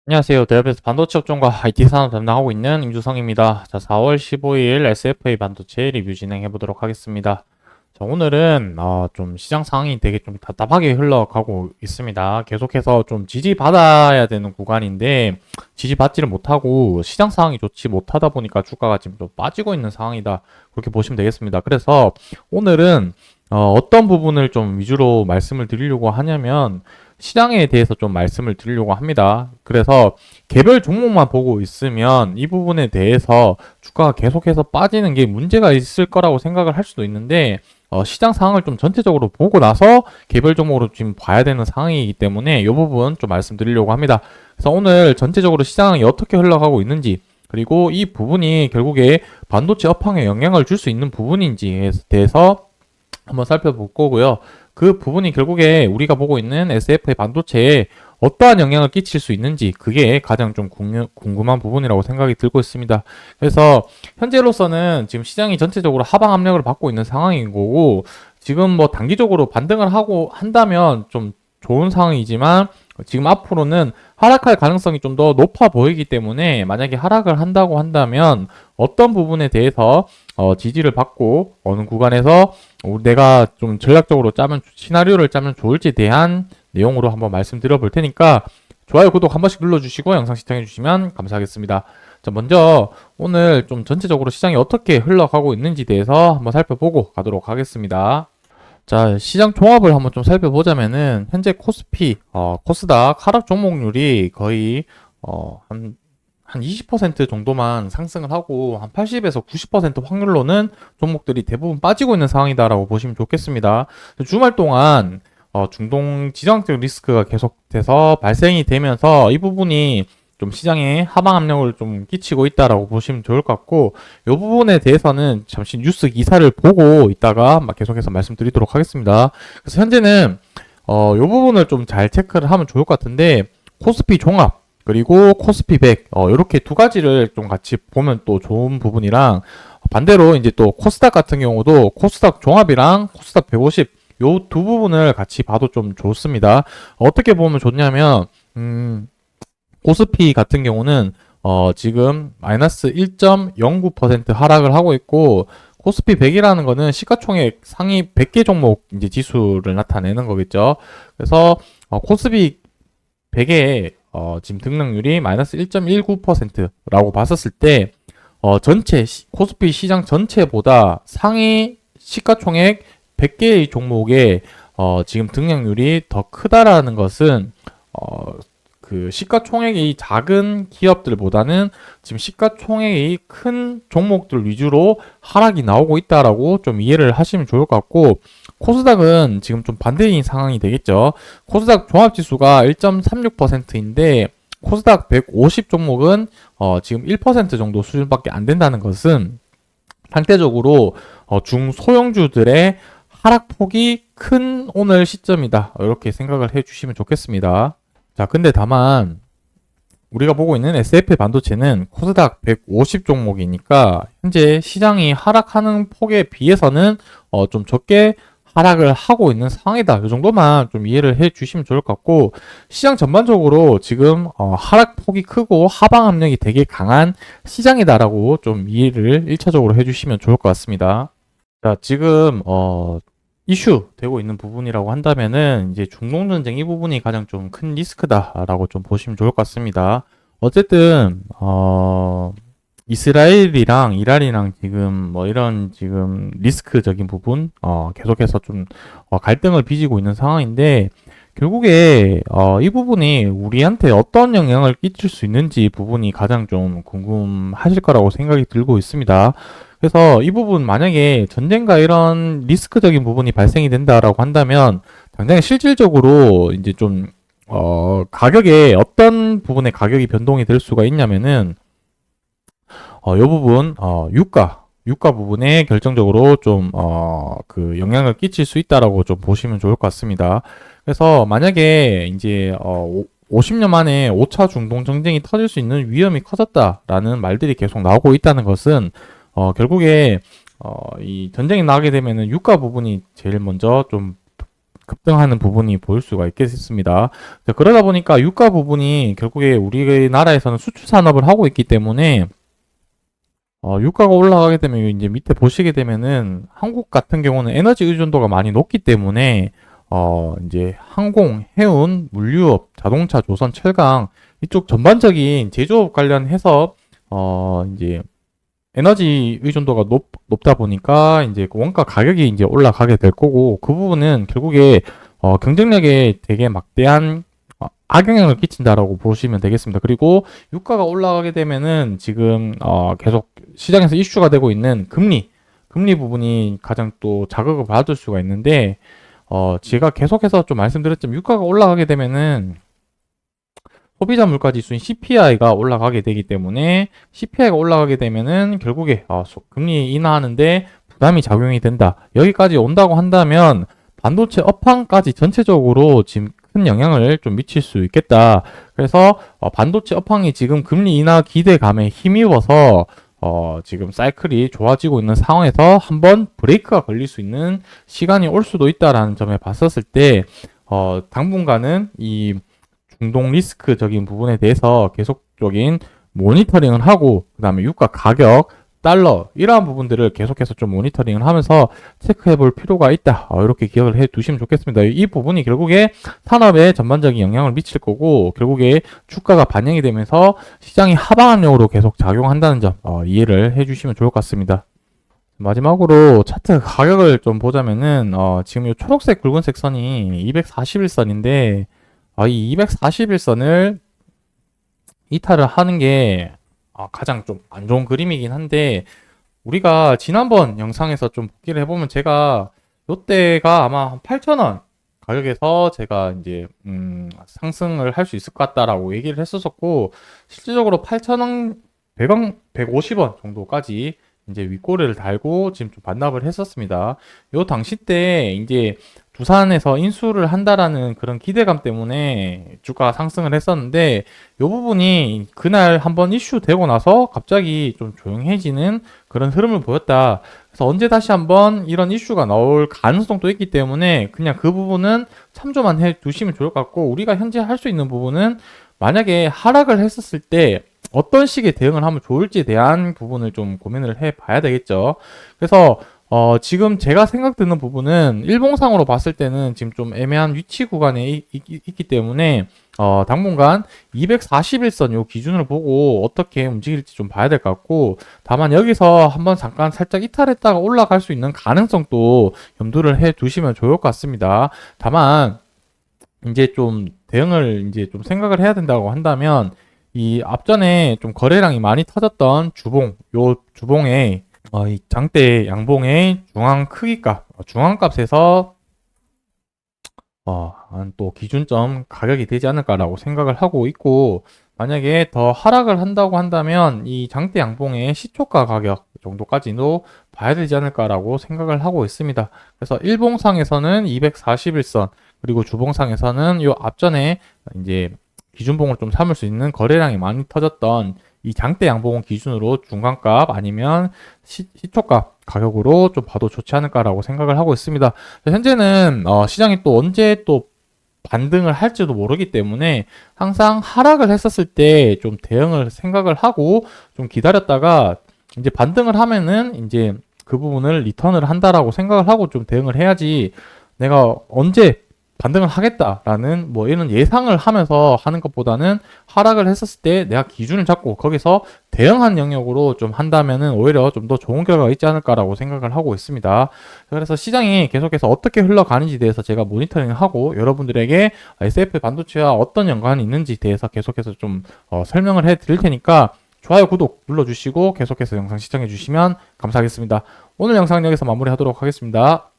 안녕하세요. 대업에서 반도체 업종과 IT 산업 담당하고 있는 임주성입니다. 자, 4월 15일 SFA 반도체 리뷰 진행해 보도록 하겠습니다. 자, 오늘은 좀 시장 상황이 되게 좀 답답하게 흘러가고 있습니다. 계속해서 좀 지지받아야 되는 구간인데 지지받지를 못하고 시장 상황이 좋지 못하다 보니까 주가가 지금 좀 빠지고 있는 상황이다. 그렇게 보시면 되겠습니다. 그래서 오늘은 어떤 부분을 좀 위주로 말씀을 드리려고 하냐면 시장에 대해서 좀 말씀을 드리려고 합니다. 그래서 개별 종목만 보고 있으면 이 부분에 대해서 주가가 계속해서 빠지는 게 문제가 있을 거라고 생각을 할 수도 있는데 시장 상황을 좀 전체적으로 보고 나서 개별 종목으로 지금 봐야 되는 상황이기 때문에 이 부분 좀 말씀드리려고 합니다. 그래서 오늘 전체적으로 시장이 어떻게 흘러가고 있는지 그리고 이 부분이 결국에 반도체 업황에 영향을 줄 수 있는 부분인지에 대해서 한번 살펴볼 거고요. 그 부분이 결국에 우리가 보고 있는 SFA 반도체에 어떠한 영향을 끼칠 수 있는지 그게 가장 좀 궁금한 부분이라고 생각이 들고 있습니다. 그래서 현재로서는 지금 시장이 전체적으로 하방 압력을 받고 있는 상황인 거고 지금 뭐 단기적으로 반등을 하고 한다면 좀 좋은 상황이지만 지금 앞으로는 하락할 가능성이 좀 더 높아 보이기 때문에 만약에 하락을 한다고 한다면 어떤 부분에 대해서 지지를 받고 어느 구간에서 내가 좀 전략적으로 시나리오를 짜면 좋을지에 대한 내용으로 한번 말씀드려 볼 테니까 좋아요, 구독 한 번씩 눌러주시고 영상 시청해 주시면 감사하겠습니다. 자, 먼저 오늘 좀 전체적으로 시장이 어떻게 흘러가고 있는지 대해서 한번 살펴보고 가도록 하겠습니다. 자, 시장 종합을 한번 좀 살펴보자면은 현재 코스닥 하락 종목률이 거의 한 20% 정도만 상승을 하고 한 80에서 90% 확률로는 종목들이 대부분 빠지고 있는 상황이다라고 보시면 좋겠습니다. 주말 동안 중동 지정학적 리스크가 계속돼서 발생이 되면서 이 부분이 좀 시장에 하방 압력을 좀 끼치고 있다라고 보시면 좋을 것 같고 이 부분에 대해서는 잠시 뉴스 기사를 보고 있다가 계속해서 말씀드리도록 하겠습니다. 그래서 현재는 이 부분을 좀 잘 체크를 하면 좋을 것 같은데 코스피 종합 그리고 코스피 100 이렇게 두 가지를 좀 같이 보면 또 좋은 부분이랑 반대로 이제 또 코스닥 같은 경우도 코스닥 종합이랑 코스닥 150 요 두 부분을 같이 봐도 좀 좋습니다. 어떻게 보면 좋냐면 코스피 같은 경우는 지금 마이너스 1.09% 하락을 하고 있고 코스피 100이라는 거는 시가총액 상위 100개 종목 이제 지수를 나타내는 거겠죠. 그래서 코스피 100의 지금 등락률이 마이너스 1.19%라고 봤었을 때 전체 코스피 시장 전체보다 상위 시가총액 100개의 종목의 지금 등락률이 더 크다라는 것은 그 시가총액이 작은 기업들보다는 지금 시가총액이 큰 종목들 위주로 하락이 나오고 있다라고 좀 이해를 하시면 좋을 것 같고 코스닥은 지금 좀 반대인 상황이 되겠죠. 코스닥 종합지수가 1.36%인데 코스닥 150 종목은 지금 1% 정도 수준밖에 안 된다는 것은 상대적으로 중소형주들의 하락폭이 큰 오늘 시점이다. 이렇게 생각을 해주시면 좋겠습니다. 자, 근데 다만 우리가 보고 있는 SF 반도체는 코스닥 150 종목이니까 현재 시장이 하락하는 폭에 비해서는 좀 적게 하락을 하고 있는 상황이다. 이 정도만 좀 이해를 해 주시면 좋을 것 같고 시장 전반적으로 지금 하락폭이 크고 하방 압력이 되게 강한 시장이다라고 좀 이해를 1차적으로 해 주시면 좋을 것 같습니다. 자, 지금 이슈 되고 있는 부분이라고 한다면은 이제 중동 전쟁 이 부분이 가장 좀 큰 리스크다라고 좀 보시면 좋을 것 같습니다. 어쨌든 이스라엘이랑 이란이랑 지금 뭐 이런 지금 리스크적인 부분 계속해서 좀 갈등을 빚고 있는 상황인데 결국에 이 부분이 우리한테 어떤 영향을 끼칠 수 있는지 부분이 가장 좀 궁금하실 거라고 생각이 들고 있습니다. 그래서 이 부분 만약에 전쟁과 이런 리스크적인 부분이 발생이 된다라고 한다면 당장 실질적으로 이제 좀 가격에 어떤 부분의 가격이 변동이 될 수가 있냐면은 이 부분 유가 부분에 결정적으로 좀 그 영향을 끼칠 수 있다라고 좀 보시면 좋을 것 같습니다. 그래서 만약에 이제 50년 만에 5차 중동 전쟁이 터질 수 있는 위험이 커졌다라는 말들이 계속 나오고 있다는 것은 결국에 이 전쟁이 나게 되면은 유가 부분이 제일 먼저 좀 급등하는 부분이 보일 수가 있겠습니다. 자, 그러다 보니까 유가 부분이 결국에 우리나라에서는 수출 산업을 하고 있기 때문에 유가가 올라가게 되면 이제 밑에 보시게 되면은 한국 같은 경우는 에너지 의존도가 많이 높기 때문에 이제 항공, 해운, 물류업, 자동차, 조선, 철강 이쪽 전반적인 제조업 관련해서 이제 에너지 의존도가 높다 보니까 이제 그 원가 가격이 이제 올라가게 될 거고 그 부분은 결국에 경쟁력에 되게 막대한 악영향을 끼친다라고 보시면 되겠습니다. 그리고 유가가 올라가게 되면은 지금 계속 시장에서 이슈가 되고 있는 금리 부분이 가장 또 자극을 받을 수가 있는데 제가 계속해서 좀 말씀드렸지만 유가가 올라가게 되면은 소비자 물가 지수인 CPI가 올라가게 되기 때문에 CPI가 올라가게 되면은 결국에 금리 인하하는데 부담이 작용이 된다. 여기까지 온다고 한다면 반도체 업황까지 전체적으로 지금 큰 영향을 좀 미칠 수 있겠다. 그래서 반도체 업황이 지금 금리 인하 기대감에 힘입어서 지금 사이클이 좋아지고 있는 상황에서 한번 브레이크가 걸릴 수 있는 시간이 올 수도 있다라는 점에 봤었을 때 당분간은 이 중동 리스크적인 부분에 대해서 계속적인 모니터링을 하고 그 다음에 유가 가격, 달러 이러한 부분들을 계속해서 좀 모니터링을 하면서 체크해 볼 필요가 있다. 이렇게 기억을 해 두시면 좋겠습니다. 이 부분이 결국에 산업에 전반적인 영향을 미칠 거고 결국에 주가가 반영이 되면서 시장이 하방력으로 계속 작용한다는 점 이해를 해 주시면 좋을 것 같습니다. 마지막으로 차트 가격을 좀 보자면은 지금 이 초록색 굵은색 선이 241선인데 이 241선을 이탈을 하는 게 가장 좀 안 좋은 그림이긴 한데 우리가 지난번 영상에서 좀 복기를 해보면 제가 요때가 아마 한 8,000원 가격에서 제가 이제 상승을 할 수 있을 것 같다라고 얘기를 했었었고 실질적으로 8,000원 100원 150원 정도까지 이제 윗꼬리를 달고 지금 좀 반납을 했었습니다. 요 당시 때 이제 두산에서 인수를 한다라는 그런 기대감 때문에 주가가 상승을 했었는데 요 부분이 그날 한번 이슈 되고 나서 갑자기 좀 조용해지는 그런 흐름을 보였다. 그래서 언제 다시 한번 이런 이슈가 나올 가능성도 있기 때문에 그냥 그 부분은 참조만 해 두시면 좋을 것 같고 우리가 현재 할 수 있는 부분은 만약에 하락을 했었을 때 어떤 식의 대응을 하면 좋을지에 대한 부분을 좀 고민을 해 봐야 되겠죠. 그래서 지금 제가 생각드는 부분은 일봉상으로 봤을 때는 지금 좀 애매한 위치 구간에 있기 때문에 당분간 241선 요 기준을 보고 어떻게 움직일지 좀 봐야 될 것 같고 다만 여기서 한번 잠깐 살짝 이탈했다가 올라갈 수 있는 가능성도 염두를 해 두시면 좋을 것 같습니다. 다만 이제 좀 대응을 이제 좀 생각을 해야 된다고 한다면 이 앞전에 좀 거래량이 많이 터졌던 요 주봉의 이 장대 양봉의 중앙 크기값, 중앙값에서 또 기준점 가격이 되지 않을까라고 생각을 하고 있고 만약에 더 하락을 한다고 한다면 이 장대 양봉의 시초가 가격 정도까지도 봐야 되지 않을까라고 생각을 하고 있습니다. 그래서 일봉상에서는 241선 그리고 주봉상에서는 요 앞전에 이제 기준봉을 좀 삼을 수 있는 거래량이 많이 터졌던 이 장대 양봉을 기준으로 중간값 아니면 시초값 가격으로 좀 봐도 좋지 않을까라고 생각을 하고 있습니다. 현재는 시장이 또 언제 또 반등을 할지도 모르기 때문에 항상 하락을 했었을 때 좀 대응을 생각을 하고 좀 기다렸다가 이제 반등을 하면은 이제 그 부분을 리턴을 한다라고 생각을 하고 좀 대응을 해야지 내가 언제 반등을 하겠다라는 뭐 이런 예상을 하면서 하는 것보다는 하락을 했었을 때 내가 기준을 잡고 거기서 대응한 영역으로 좀 한다면은 오히려 좀 더 좋은 결과가 있지 않을까라고 생각을 하고 있습니다. 그래서 시장이 계속해서 어떻게 흘러가는지 대해서 제가 모니터링을 하고 여러분들에게 SF 반도체와 어떤 연관이 있는지 대해서 계속해서 좀 설명을 해 드릴 테니까 좋아요, 구독 눌러주시고 계속해서 영상 시청해 주시면 감사하겠습니다. 오늘 영상 여기서 마무리하도록 하겠습니다.